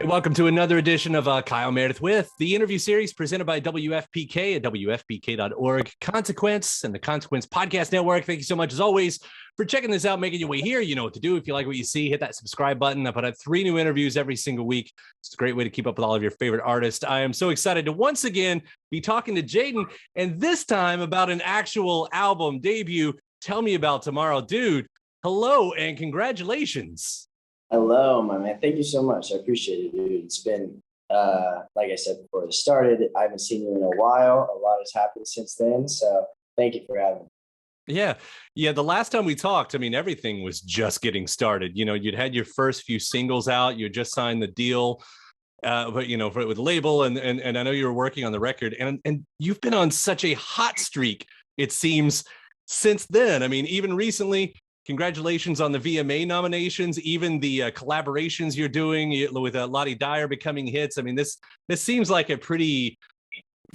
Welcome to another edition of Kyle Meredith with the interview series presented by WFPK at WFPK.org, Consequence, and the Consequence Podcast Network. Thank you so much, as always, for checking this out, making your way here. You know what to do. If you like what you see, hit that subscribe button. I put out 3 new interviews every single week. It's a great way to keep up with all of your favorite artists. I am so excited to once again be talking to Jaden, and this time about an actual album debut. Tell me about tomorrow. Dude, hello and congratulations. Hello, my man. Thank you so much. I appreciate it, dude. It's been, like I said before it started, I haven't seen you in a while. A lot has happened since then. So thank you for having me. Yeah. The last time we talked, I mean, everything was just getting started. You know, you'd had your first few singles out. You had just signed the deal, but with the label, and I know you were working on the record, and you've been on such a hot streak, it seems, since then. I mean, even recently. Congratulations on the VMA nominations, even the collaborations you're doing with Lottie Dyer becoming hits. I mean, this seems like a pretty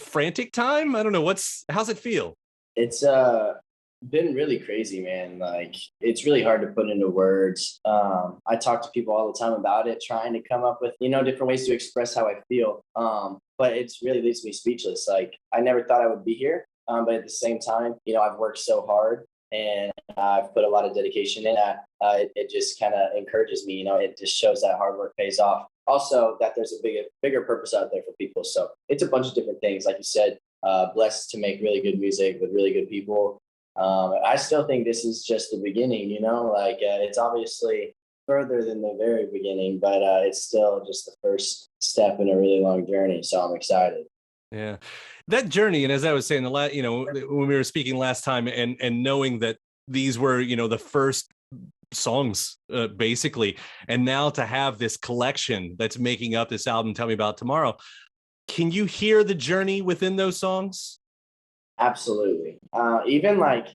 frantic time. I don't know, how's it feel? It's been really crazy, man. Like, it's really hard to put into words. I talk to people all the time about it, trying to come up with, different ways to express how I feel. But it's really leaves me speechless. Like, I never thought I would be here. But at the same time, I've worked so hard. And I've put a lot of dedication in that. It just kind of encourages me. It just shows that hard work pays off. Also, that there's a bigger purpose out there for people. So it's a bunch of different things. Like you said, blessed to make really good music with really good people. I still think this is just the beginning. It's obviously further than the very beginning, but it's still just the first step in a really long journey. So I'm excited. Yeah, that journey, and as I was saying, when we were speaking last time, and knowing that these were, the first songs, basically, and now to have this collection that's making up this album, Tell Me About Tomorrow. Can you hear the journey within those songs? Absolutely. Even like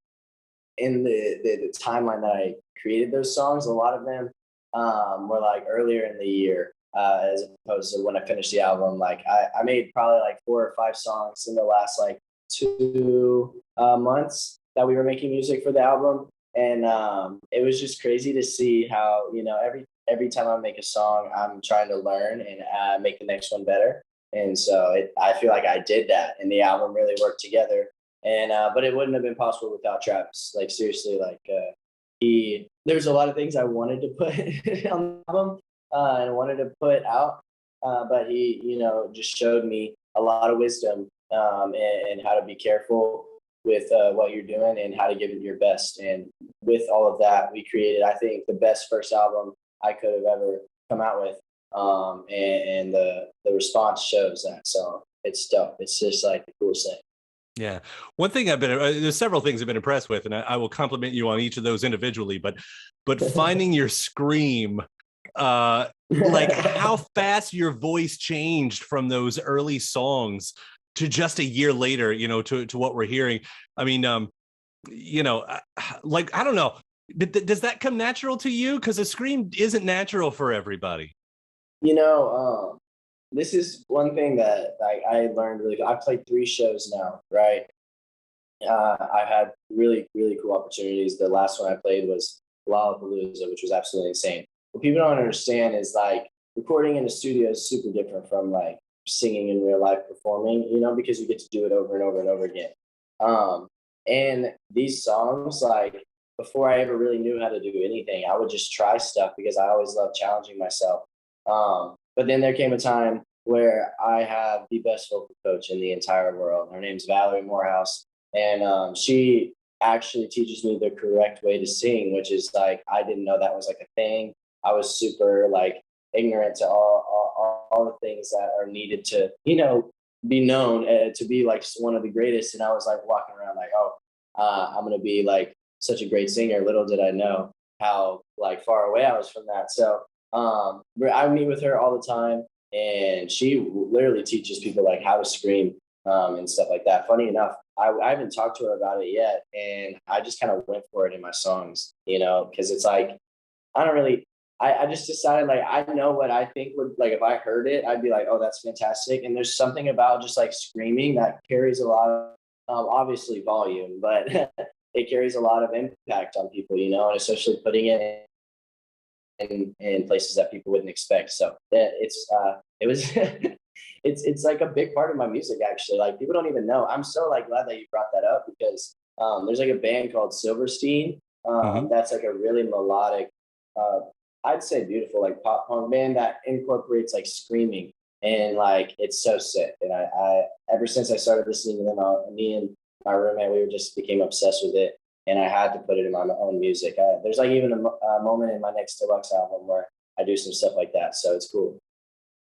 in the timeline that I created those songs, a lot of them were like earlier in the year. As opposed to when I finished the album. Like I made probably like 4 or 5 songs in the last like 2 months that we were making music for the album. And it was just crazy to see how, every time I make a song, I'm trying to learn and make the next one better. And so I feel like I did that, and the album really worked together. And but it wouldn't have been possible without Travis. Like, seriously, like there's a lot of things I wanted to put on the album, and wanted to put out, but he, just showed me a lot of wisdom, and how to be careful with what you're doing and how to give it your best. And with all of that, we created, I think, the best first album I could have ever come out with, and the response shows that. So it's dope. It's just like the coolest thing. Yeah. One thing there's several things I've been impressed with, and I will compliment you on each of those individually, but finding your scream, like how fast your voice changed from those early songs to just a year later, to what we're hearing. I mean, like, I don't know, does that come natural to you? Because a scream isn't natural for everybody. This is one thing that I learned really. I've played 3 shows now, right? I've had really, really cool opportunities. The last one I played was Lollapalooza, which was absolutely insane. What people don't understand is, like, recording in a studio is super different from like singing in real life performing, because you get to do it over and over and over again. And these songs, like, before I ever really knew how to do anything, I would just try stuff because I always loved challenging myself. But then there came a time where I have the best vocal coach in the entire world. Her name's Valerie Morehouse, and she actually teaches me the correct way to sing, which is like, I didn't know that was like a thing. I was super like ignorant to all the things that are needed to, be known to be like one of the greatest. And I was like walking around like, I'm going to be like such a great singer. Little did I know how like far away I was from that. So I meet with her all the time, and she literally teaches people like how to scream, and stuff like that. Funny enough, I haven't talked to her about it yet, and I just kind of went for it in my songs, because it's like, I just decided, like, I know what I think would, like, if I heard it, I'd be like, oh, that's fantastic. And there's something about just like screaming that carries a lot of, obviously volume, but it carries a lot of impact on people, and especially putting it in places that people wouldn't expect. So it was it's like a big part of my music actually. Like people don't even know. I'm so like glad that you brought that up because there's like a band called Silverstein. Hmm. That's like a really melodic, uh, I'd say beautiful like pop punk band that incorporates like screaming and like it's so sick. And I ever since I started listening to them, me and my roommate we were just became obsessed with it, and I had to put it in my own music. There's like even a moment in my next deluxe album where I do some stuff like that, so it's cool.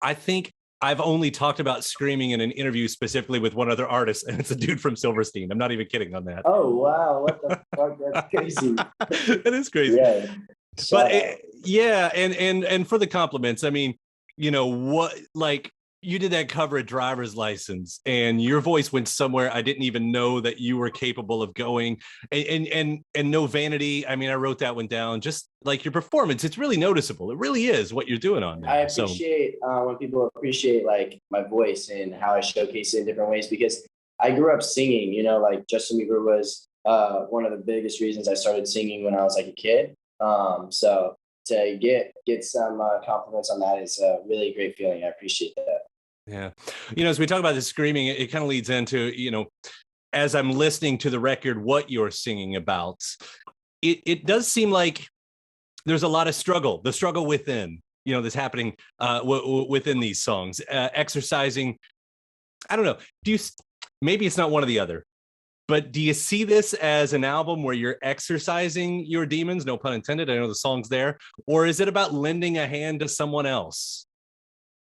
I think I've only talked about screaming in an interview specifically with one other artist, and it's a dude from Silverstein. I'm not even kidding on that. Oh wow, what the fuck? That's crazy. It is crazy. Yeah, But shout out. yeah, and for the compliments, I mean, what, like, you did that cover at Driver's License, and your voice went somewhere I didn't even know that you were capable of going. And no vanity. I mean, I wrote that one down. Just like your performance, it's really noticeable. It really is what you're doing on I there. So appreciate when people appreciate like my voice and how I showcase it in different ways because I grew up singing. You know, like Justin Bieber was one of the biggest reasons I started singing when I was like a kid. So to get some compliments on that is a really great feeling. I appreciate that. yeah, as we talk about the screaming, it kind of leads into as I'm listening to the record, what you're singing about. It does seem like there's a lot of struggle, the struggle within, that's happening within these songs, exercising. I don't know. Maybe it's not one or the other, but do you see this as an album where you're exercising your demons? No pun intended. I know the song's there. Or is it about lending a hand to someone else?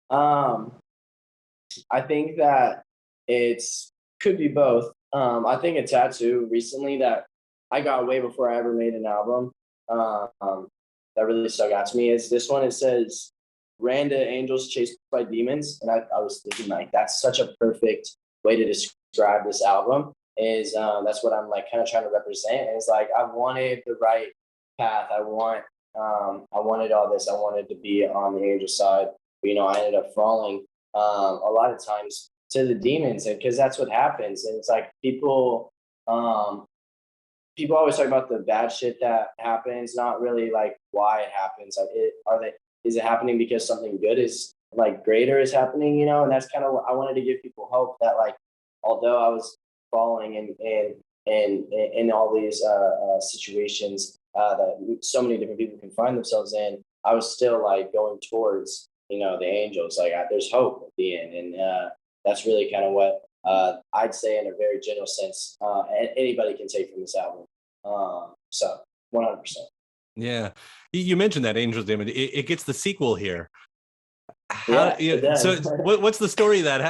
Um, I think that it's could be both. I think a tattoo recently that I got way before I ever made an album. That really stuck out to me is this one. It says, "Ran to angels chased by demons," and I was thinking like that's such a perfect way to describe this album. Is that's what I'm like kind of trying to represent. And it's like I wanted the right path. I wanted all this. I wanted to be on the angel side. But, I ended up falling a lot of times to the demons, and because that's what happens. And it's like um, people always talk about the bad shit that happens, not really like why it happens. Like, is it happening because something good is like greater is happening? And that's kind of what I wanted to give people hope that like, although I was falling and in all these situations that so many different people can find themselves in, I was still like going towards the angels. Like there's hope at the end, and that's really kind of what I'd say in a very general sense. Anybody can take from this album. So 100%. Yeah. You mentioned that Angels Demon. It gets the sequel here. Yeah, it So does. what's the story of that?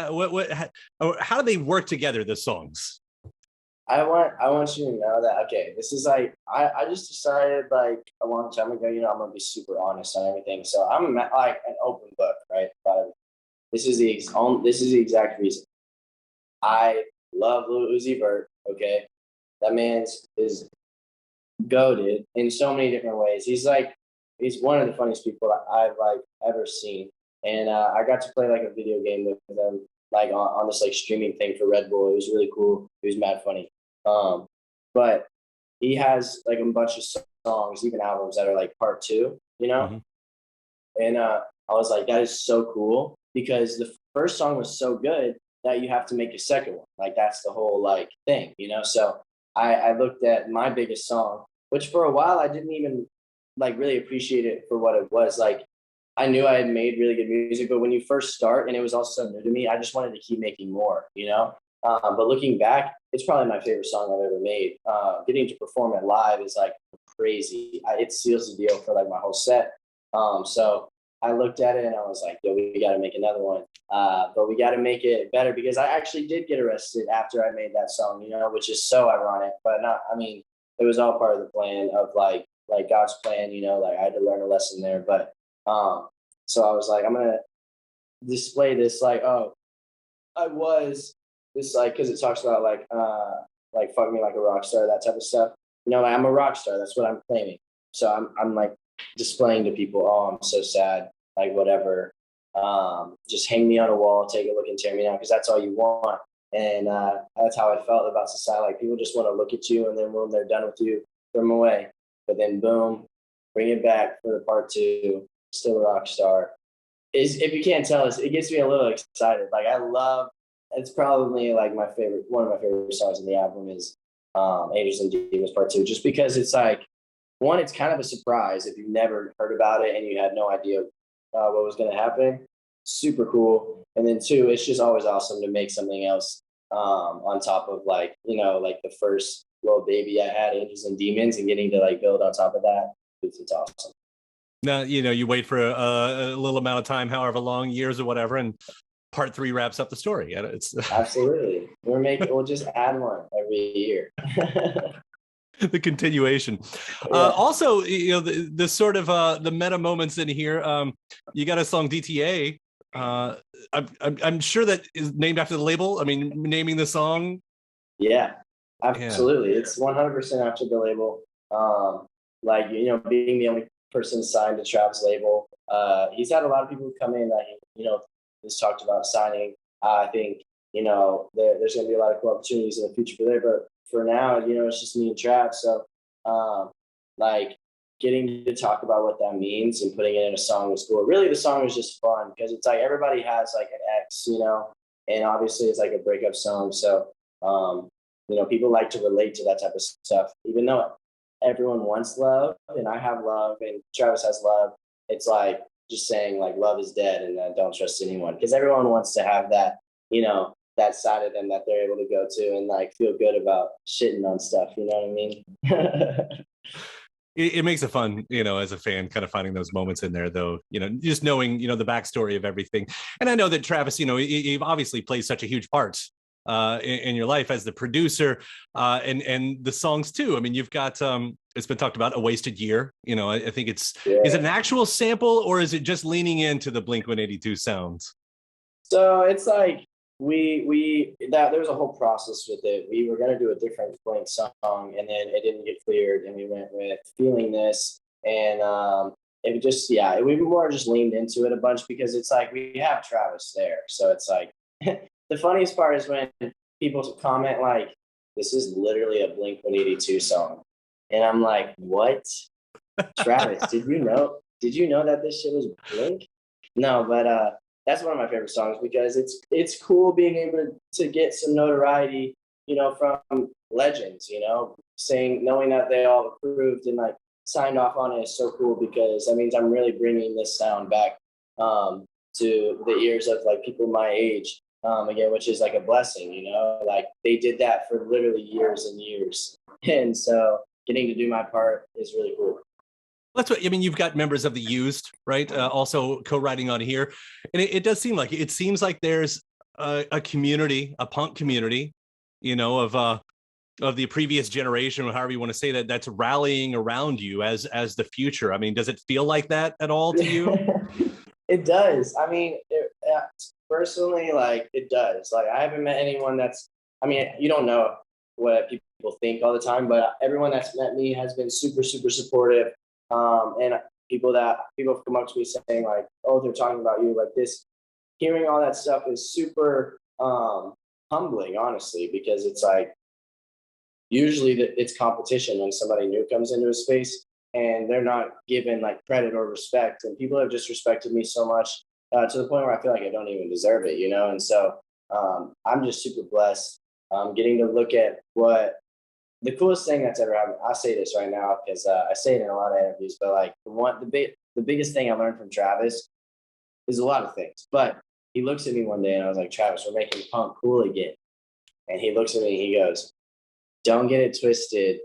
How do they work together, the songs? I want you to know that this is like I just decided like a long time ago, I'm gonna be super honest on everything. So I'm like an open book, right? About everything. This is the exact reason. I love Lil Uzi Vert, okay? That man's is goaded in so many different ways. He's one of the funniest people I've like ever seen. And I got to play like a video game with them like on this like streaming thing for Red Bull. It was really cool. It was mad funny. But he has like a bunch of songs, even albums that are like part two, Mm-hmm. And I was like, that is so cool because the first song was so good that you have to make a second one. Like that's the whole like thing. So I looked at my biggest song, which for a while I didn't even like really appreciate it for what it was. Like I knew I had made really good music, but when you first start and it was also new to me, I just wanted to keep making more. But looking back, it's probably my favorite song I've ever made. Getting to perform it live is like crazy. It seals the deal for like my whole set. So I looked at it and I was like, yo, we got to make another one. But we got to make it better because I actually did get arrested after I made that song, which is so ironic. But not, I mean, it was all part of the plan of like God's plan, like I had to learn a lesson there. But so I was like, I'm gonna display this like, oh, I was this like because it talks about like fuck me like a rock star, that type of stuff. Like I'm a rock star. That's what I'm claiming. So I'm like displaying to people, oh, I'm so sad, like whatever. Just hang me on a wall, take a look and tear me down because that's all you want. And that's how I felt about society. Like people just want to look at you and then when they're done with you, throw them away. But then boom, bring it back for the part 2, still a rock star. If you can't tell us, it gets me a little excited. Like I love, it's probably like one of my favorite songs in the album is Angels and Demons Part 2, just because it's like, one, it's kind of a surprise if you've never heard about it and you had no idea what was going to happen. Super cool. And then 2, it's just always awesome to make something else on top of like, like the first little baby I had, Angels and Demons, and getting to like build on top of that. It's awesome. Now, you wait for a little amount of time, however long, years or whatever, and part 3 wraps up the story. It's absolutely. We'll just add one every year. The continuation. Yeah. Also, the sort of the meta moments in here. You got a song DTA. I'm sure that is named after the label. I mean, naming the song. Yeah, absolutely. Yeah. It's 100% after the label. Like being the only person signed to Travis' label. He's had a lot of people come in that he's talked about signing. I think there's going to be a lot of cool opportunities in the future for there, but for now, it's just me and Trav. So, like getting to talk about what that means and putting it in a song was cool. Really, the song was just fun because it's like everybody has like an ex, and obviously it's like a breakup song. So, people like to relate to that type of stuff, even though everyone wants love and I have love and Travis has love. It's like just saying like love is dead and don't trust anyone, because everyone wants to have that, that side of them that they're able to go to and like feel good about shitting on stuff. You know what I mean? It makes it fun, as a fan, kind of finding those moments in there, though, just knowing, the backstory of everything. And I know that Travis, he obviously plays such a huge part in your life as the producer and the songs too. I mean, you've got it's been talked about, A Wasted Year. I think is it an actual sample or is it just leaning into the Blink-182 sounds? So it's like there was a whole process with it. We were going to do a different Blink song and then it didn't get cleared and we went with Feeling This, and it just we more just leaned into it a bunch because it's like we have Travis there, so it's like the funniest part is when people comment like, this is literally a Blink-182 song. And I'm like, what? Travis, did you know that this shit was Blink? No, but that's one of my favorite songs because it's cool being able to get some notoriety, from legends, knowing that they all approved and like signed off on it is so cool because that means I'm really bringing this sound back to the ears of like people my age. Again, which is like a blessing, like they did that for literally years and years. And so getting to do my part is really cool. That's what, I mean, you've got members of the Used, right? Also co-writing on here. And it does seem like, there's a community, a punk community, of the previous generation, or however you want to say that, that's rallying around you as the future. I mean, does it feel like that at all to you? It does. I mean, personally, like it does. Like I haven't met anyone you don't know what people think all the time, but everyone that's met me has been super, super supportive. And people have come up to me saying like, oh, they're talking about you like this. Hearing all that stuff is super humbling, honestly, because it's like usually it's competition when somebody new comes into a space and they're not given like credit or respect. And people have just respected me so much to the point where I feel like I don't even deserve it, And so I'm just super blessed getting to look at what the coolest thing that's ever happened. I say this right now because I say it in a lot of interviews, but like the biggest thing I learned from Travis is a lot of things. But he looks at me one day and I was like, Travis, we're making punk cool again. And he looks at me and he goes, don't get it twisted.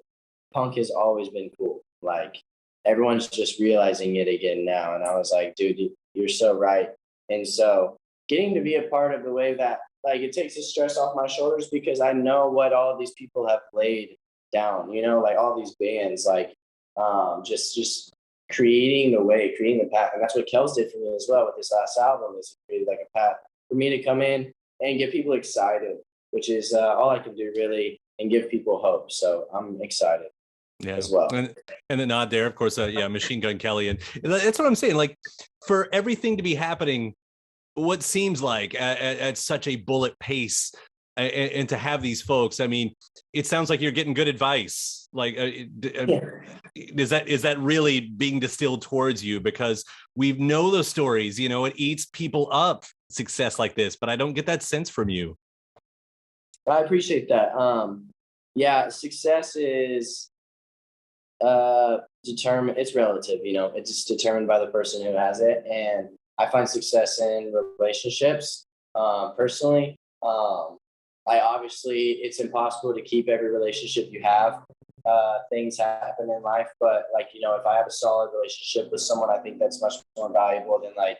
Punk has always been cool. Like everyone's just realizing it again now. And I was like, dude, you're so right. And so getting to be a part of the way that like it takes the stress off my shoulders because I know what all of these people have laid down, like all these bands, like just creating the way, creating the path. And that's what Kels did for me as well with this last album, is created like a path for me to come in and get people excited, which is all I can do really, and give people hope. So I'm excited. As well. And the nod there, of course, Machine Gun Kelly. And that's what I'm saying. Like for everything to be happening, what seems like at such a bullet pace, and to have these folks, I mean, it sounds like you're getting good advice. Like, Yeah. is that really being distilled towards you? Because we know those stories, you know, it eats people up, success like this, but I don't get that sense from you. I appreciate that. Yeah, success is determined. It's relative, you know. It's just determined by the person who has it. And I find success in relationships. Personally, I obviously it's impossible to keep every relationship you have. Things happen in life, but like, you know, if I have a solid relationship with someone, I think that's much more valuable than like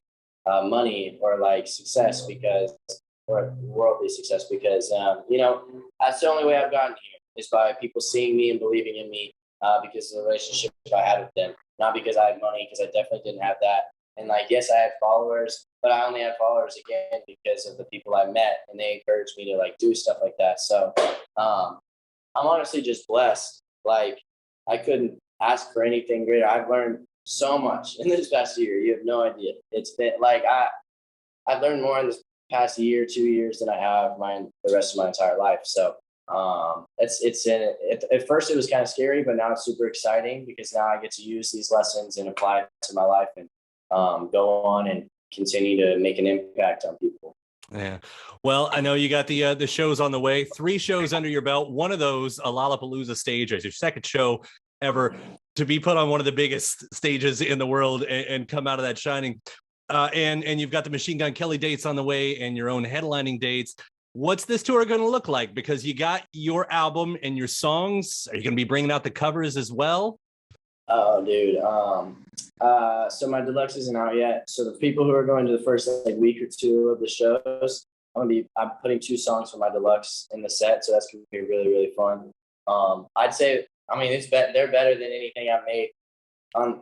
money or like success, because or worldly success, because you know, that's the only way I've gotten here is by people seeing me and believing in me, because of the relationship I had with them, not because I had money, because I definitely didn't have that. And like, yes, I had followers, but I only had followers again because of the people I met, and they encouraged me to like do stuff like that. So I'm honestly just blessed. Like, I couldn't ask for anything greater. I've learned so much in this past year. You have no idea. It's been like I've learned more in this past year, 2 years than I have the rest of my entire life. So at first it was kind of scary, but now it's super exciting because now I get to use these lessons and apply it to my life, and go on and continue to make an impact on people. Yeah. Well, I know you got the shows on the way, 3 shows under your belt. One of those, a Lollapalooza stage, as your second show ever to be put on one of the biggest stages in the world and come out of that shining. And you've got the Machine Gun Kelly dates on the way and your own headlining dates. What's this tour going to look like? Because you got your album and your songs. Are you going to be bringing out the covers as well? Oh, dude. So my deluxe isn't out yet. So the people who are going to the first like week or 2 of the shows, I'm putting 2 songs from my deluxe in the set. So that's gonna be really, really fun. I'd say, I mean, they're better than anything I've made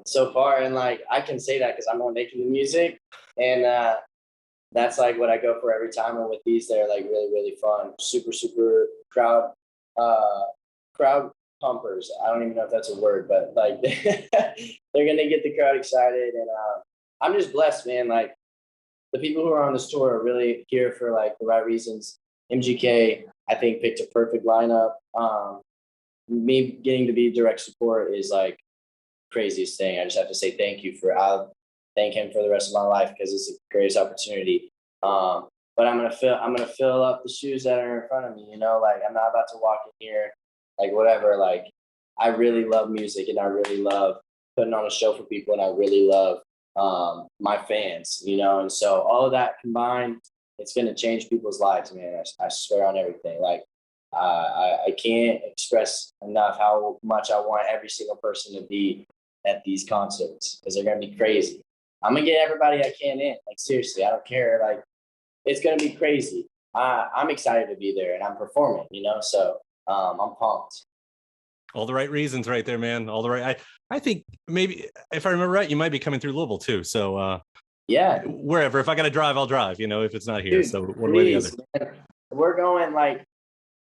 so far. And like, I can say that because I'm only making the music, and that's like what I go for every time. And with these, they're like really, really fun. Super, super crowd pumpers. I don't even know if that's a word, but like they're gonna get the crowd excited, and I'm just blessed, man. Like, the people who are on this tour are really here for like the right reasons. MGK, I think, picked a perfect lineup. Me getting to be direct support is like craziest thing. I just have to say thank you I'll thank him for the rest of my life because it's the greatest opportunity. But I'm gonna fill up the shoes that are in front of me. You know, like, I'm not about to walk in here like whatever. Like, I really love music, and I really love putting on a show for people, and I really love my fans, you know. And so all of that combined, it's gonna change people's lives, man. I swear on everything. Like, I can't express enough how much I want every single person to be at these concerts, because they're gonna be crazy. I'm gonna get everybody I can in. Like, seriously, I don't care. Like, it's gonna be crazy. I'm excited to be there, and I'm performing, you know. So I'm pumped. All the right reasons right there, man. All the right. I think maybe, if I remember right, you might be coming through Louisville too. So Yeah, wherever, if I got to drive, I'll drive, you know, if it's not here. dude, So one way or the other. man. We're going, like,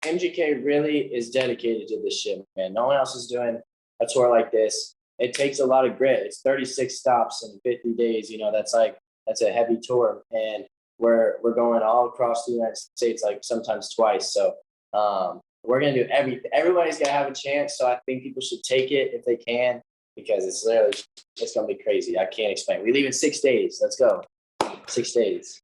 MGK really is dedicated to this shit, man. No one else is doing a tour like this. It takes a lot of grit. It's 36 stops in 50 days. You know, that's a heavy tour, and we're going all across the United States, like sometimes twice. So we're gonna do everything. Everybody's gonna have a chance. So I think people should take it if they can, because it's gonna be crazy. I can't explain. We leave in 6 days. Let's go. 6 days.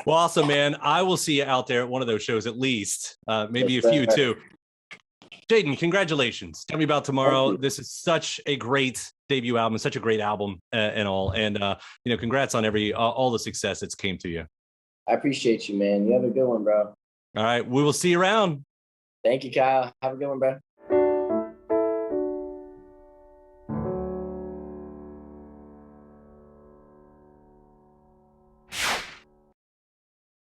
Well, awesome, man. I will see you out there at one of those shows at least, maybe a few too. Jaden, congratulations. Tell me about tomorrow. This is such a great debut album, such a great album and all. And, you know, congrats on all the success that's came to you. I appreciate you, man. You have a good one, bro. All right. We will see you around. Thank you, Kyle. Have a good one, bro.